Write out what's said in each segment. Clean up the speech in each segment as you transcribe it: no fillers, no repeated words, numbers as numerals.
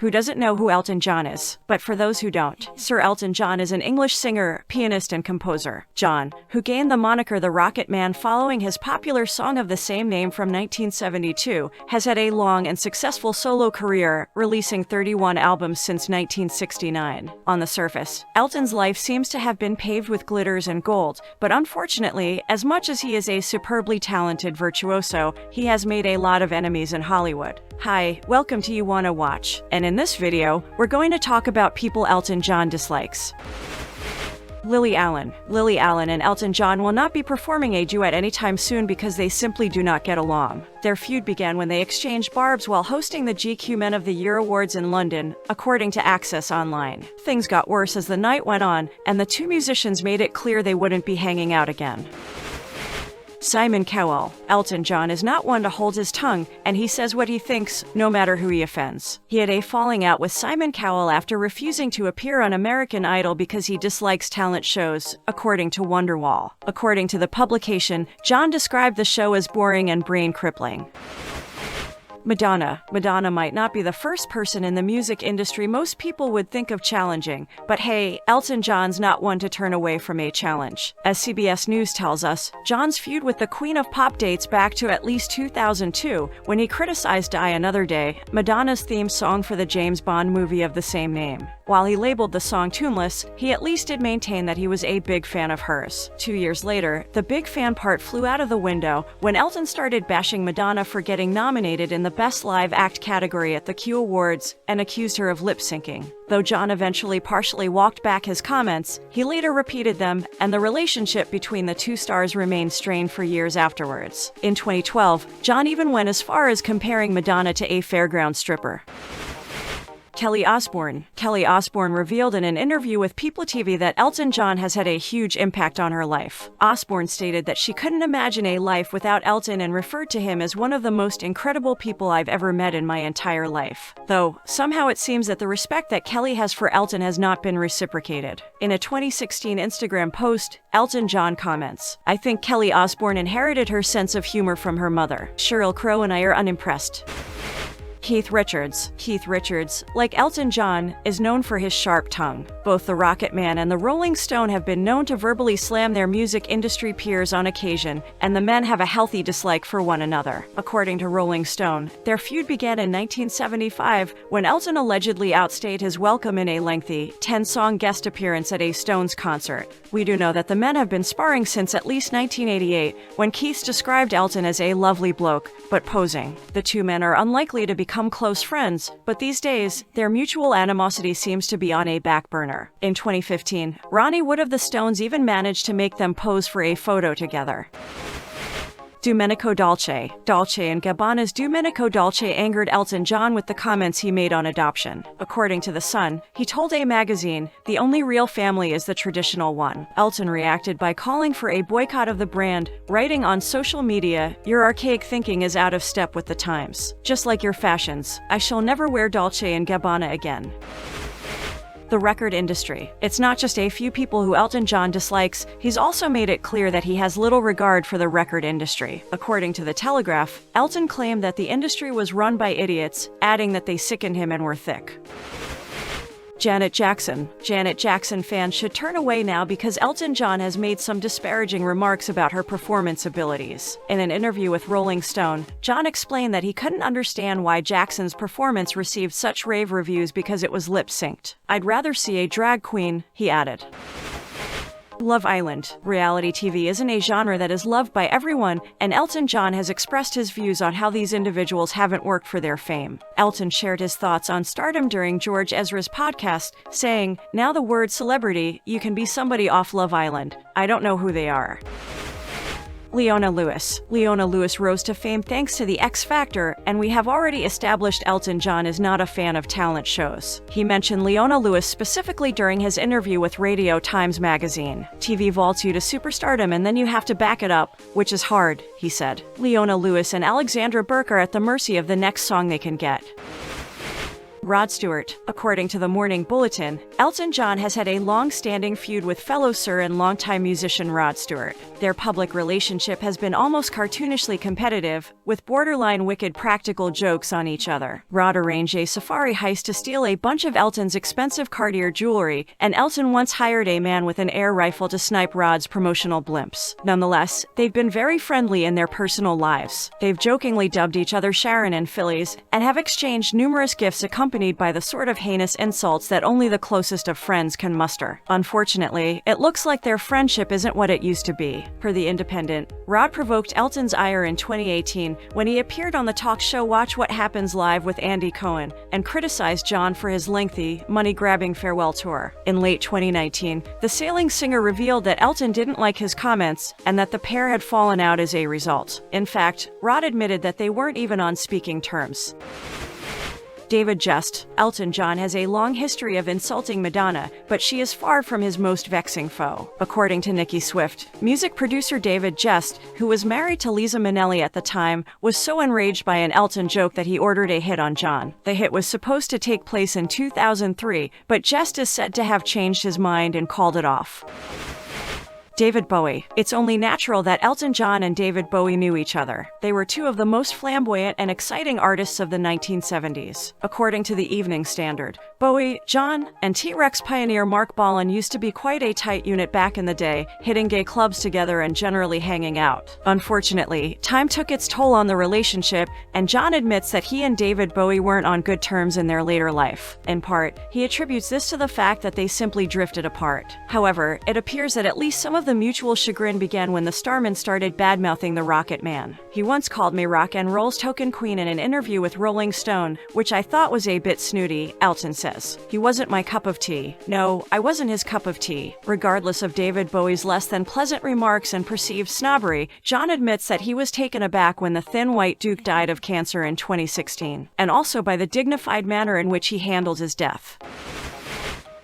Who doesn't know who Elton John is? But for those who don't, Sir Elton John is an English singer, pianist, and composer. John, who gained the moniker the Rocket Man following his popular song of the same name from 1972, has had a long and successful solo career, releasing 31 albums since 1969. On the surface, Elton's life seems to have been paved with glitters and gold, but unfortunately, as much as he is a superbly talented virtuoso, he has made a lot of enemies in Hollywood. Hi, welcome to YouWannaWatch, and in this video, we're going to talk about people Elton John dislikes. Lily Allen. Lily Allen and Elton John will not be performing a duet anytime soon because they simply do not get along. Their feud began when they exchanged barbs while hosting the GQ Men of the Year Awards in London, according to Access Online. Things got worse as the night went on, and the two musicians made it clear they wouldn't be hanging out again. Simon Cowell. Elton John is not one to hold his tongue, and he says what he thinks, no matter who he offends. He had a falling out with Simon Cowell after refusing to appear on American Idol because he dislikes talent shows, according to Wonderwall. According to the publication, John described the show as boring and brain-crippling. Madonna. Madonna might not be the first person in the music industry most people would think of challenging, but hey, Elton John's not one to turn away from a challenge. As CBS News tells us, John's feud with the Queen of Pop dates back to at least 2002, when he criticized Die Another Day, Madonna's theme song for the James Bond movie of the same name. While he labeled the song tuneless, he at least did maintain that he was a big fan of hers. 2 years later, the big fan part flew out of the window when Elton started bashing Madonna for getting nominated in the Best Live Act category at the Q Awards and accused her of lip-syncing. Though John eventually partially walked back his comments, he later repeated them, and the relationship between the two stars remained strained for years afterwards. In 2012, John even went as far as comparing Madonna to a fairground stripper. Kelly Osbourne. Kelly Osbourne revealed in an interview with People TV that Elton John has had a huge impact on her life. Osbourne stated that she couldn't imagine a life without Elton and referred to him as one of the most incredible people I've ever met in my entire life. Though, somehow it seems that the respect that Kelly has for Elton has not been reciprocated. In a 2016 Instagram post, Elton John comments, "I think Kelly Osbourne inherited her sense of humor from her mother. Sheryl Crow and I are unimpressed." Keith Richards. Keith Richards, like Elton John, is known for his sharp tongue. Both the Rocket Man and the Rolling Stone have been known to verbally slam their music industry peers on occasion, and the men have a healthy dislike for one another. According to Rolling Stone, their feud began in 1975 when Elton allegedly outstayed his welcome in a lengthy, 10-song guest appearance at a Stones concert. We do know that the men have been sparring since at least 1988, when Keith described Elton as a lovely bloke, but posing. The two men are unlikely to become close friends, but these days, their mutual animosity seems to be on a back burner. In 2015, Ronnie Wood of the Stones even managed to make them pose for a photo together. Domenico Dolce. Dolce & Gabbana's Domenico Dolce angered Elton John with the comments he made on adoption. According to The Sun, he told a magazine, "The only real family is the traditional one." Elton reacted by calling for a boycott of the brand, writing on social media, "Your archaic thinking is out of step with the times. Just like your fashions, I shall never wear Dolce & Gabbana again." The record industry. It's not just a few people who Elton John dislikes, he's also made it clear that he has little regard for the record industry. According to The Telegraph, Elton claimed that the industry was run by idiots, adding that they sickened him and were thick. Janet Jackson. Janet Jackson fans should turn away now because Elton John has made some disparaging remarks about her performance abilities. In an interview with Rolling Stone, John explained that he couldn't understand why Jackson's performance received such rave reviews because it was lip-synced. "I'd rather see a drag queen," he added. Love Island. Reality TV isn't a genre that is loved by everyone, and Elton John has expressed his views on how these individuals haven't worked for their fame. Elton shared his thoughts on stardom during George Ezra's podcast, saying, "Now the word celebrity, you can be somebody off Love Island. I don't know who they are." Leona Lewis. Leona Lewis rose to fame thanks to the X Factor, and we have already established Elton John is not a fan of talent shows. He mentioned Leona Lewis specifically during his interview with Radio Times magazine. "TV vaults you to superstardom and then you have to back it up, which is hard," he said. Leona Lewis and Alexandra Burke are at the mercy of the next song they can get. Rod Stewart. According to the Morning Bulletin, Elton John has had a long-standing feud with fellow Sir and longtime musician Rod Stewart. Their public relationship has been almost cartoonishly competitive, with borderline wicked practical jokes on each other. Rod arranged a safari heist to steal a bunch of Elton's expensive Cartier jewelry, and Elton once hired a man with an air rifle to snipe Rod's promotional blimps. Nonetheless, they've been very friendly in their personal lives. They've jokingly dubbed each other Sharon and Phillies, and have exchanged numerous gifts accompanied by the sort of heinous insults that only the closest of friends can muster. Unfortunately, it looks like their friendship isn't what it used to be. Per The Independent, Rod provoked Elton's ire in 2018 when he appeared on the talk show Watch What Happens Live with Andy Cohen and criticized John for his lengthy, money-grabbing farewell tour. In late 2019, the sailing singer revealed that Elton didn't like his comments and that the pair had fallen out as a result. In fact, Rod admitted that they weren't even on speaking terms. David Gest. Elton John has a long history of insulting Madonna, but she is far from his most vexing foe. According to Nicki Swift, music producer David Gest, who was married to Liza Minnelli at the time, was so enraged by an Elton joke that he ordered a hit on John. The hit was supposed to take place in 2003, but Gest is said to have changed his mind and called it off. David Bowie. It's only natural that Elton John and David Bowie knew each other. They were two of the most flamboyant and exciting artists of the 1970s. According to the Evening Standard, Bowie, John, and T-Rex pioneer Mark Bolan used to be quite a tight unit back in the day, hitting gay clubs together and generally hanging out. Unfortunately, time took its toll on the relationship, and John admits that he and David Bowie weren't on good terms in their later life. In part, he attributes this to the fact that they simply drifted apart. However, it appears that at least some of the mutual chagrin began when the starman started badmouthing the Rocket Man. He once called me rock and roll's token queen in an interview with Rolling Stone, which I thought was a bit snooty, Elton says. He wasn't my cup of tea. No, I wasn't his cup of tea. Regardless of David Bowie's less than pleasant remarks and perceived snobbery, John admits that he was taken aback when the thin white Duke died of cancer in 2016, and also by the dignified manner in which he handled his death.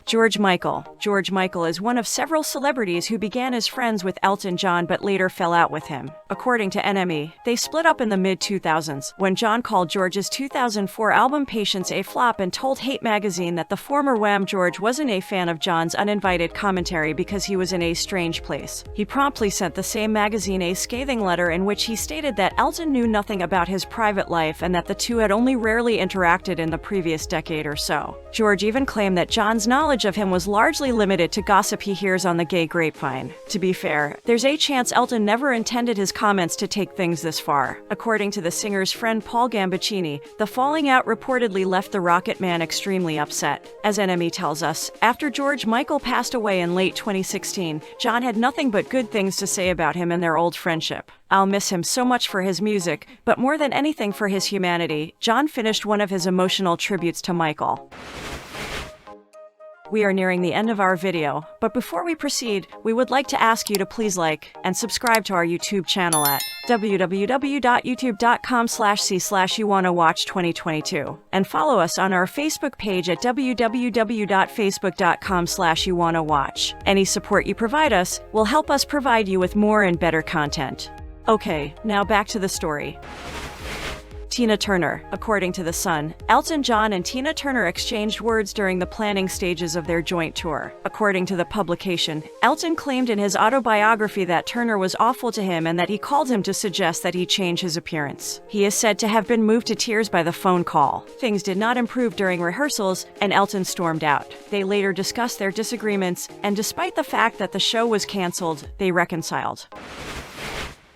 George Michael. George Michael is one of several celebrities who began as friends with Elton John but later fell out with him. According to NME, they split up in the mid-2000s, when John called George's 2004 album Patience a flop and told Hate magazine that the former Wham George wasn't a fan of John's uninvited commentary because he was in a strange place. He promptly sent the same magazine a scathing letter in which he stated that Elton knew nothing about his private life and that the two had only rarely interacted in the previous decade or so. George even claimed that John's knowledge of him was largely limited to gossip he hears on the gay grapevine. To be fair, there's a chance Elton never intended his comments to take things this far. According to the singer's friend Paul Gambaccini, the falling out reportedly left the Rocket Man extremely upset. As NME tells us, after George Michael passed away in late 2016, John had nothing but good things to say about him and their old friendship. "I'll miss him so much for his music, but more than anything for his humanity," John finished one of his emotional tributes to Michael. We are nearing the end of our video, but before we proceed, we would like to ask you to please like and subscribe to our YouTube channel at www.youtube.com/c/YouWannaWatch2022 and follow us on our Facebook page at www.facebook.com/YouWannaWatch. Any support you provide us will help us provide you with more and better content. Okay, now back to the story. Tina Turner. According to The Sun, Elton John and Tina Turner exchanged words during the planning stages of their joint tour. According to the publication, Elton claimed in his autobiography that Turner was awful to him and that he called him to suggest that he change his appearance. He is said to have been moved to tears by the phone call. Things did not improve during rehearsals, and Elton stormed out. They later discussed their disagreements, and despite the fact that the show was canceled, they reconciled.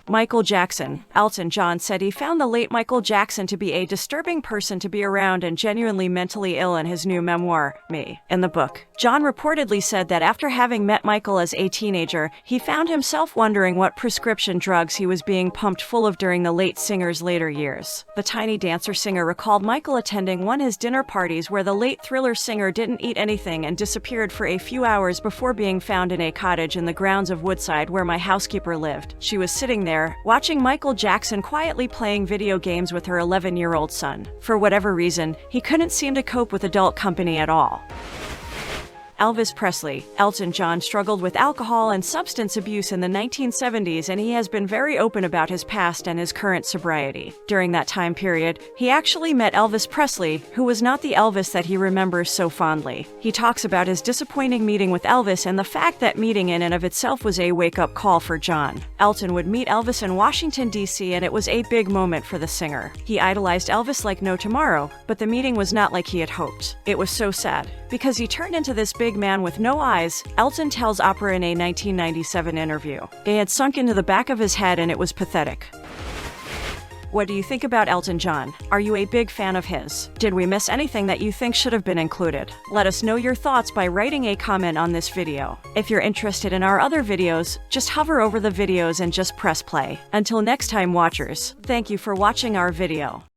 Michael Jackson. Elton John said he found the late Michael Jackson to be a disturbing person to be around and genuinely mentally ill in his new memoir, Me. In the book, John reportedly said that after having met Michael as a teenager, he found himself wondering what prescription drugs he was being pumped full of during the late singer's later years. The Tiny Dancer singer recalled Michael attending one of his dinner parties where the late Thriller singer didn't eat anything and disappeared for a few hours before being found in a cottage in the grounds of Woodside where my housekeeper lived. She was sitting there, watching Michael Jackson quietly playing video games with her 11-year-old son. For whatever reason, he couldn't seem to cope with adult company at all. Elvis Presley. Elton John struggled with alcohol and substance abuse in the 1970s, and he has been very open about his past and his current sobriety. During that time period, he actually met Elvis Presley, who was not the Elvis that he remembers so fondly. He talks about his disappointing meeting with Elvis and the fact that meeting in and of itself was a wake-up call for John. Elton would meet Elvis in Washington, D.C., and it was a big moment for the singer. He idolized Elvis like no tomorrow, but the meeting was not like he had hoped. It was so sad, because he turned into this big man with no eyes, Elton tells Oprah in a 1997 interview. It had sunk into the back of his head and it was pathetic. What do you think about Elton John? Are you a big fan of his? Did we miss anything that you think should have been included? Let us know your thoughts by writing a comment on this video. If you're interested in our other videos, just hover over the videos and just press play. Until next time, watchers, thank you for watching our video.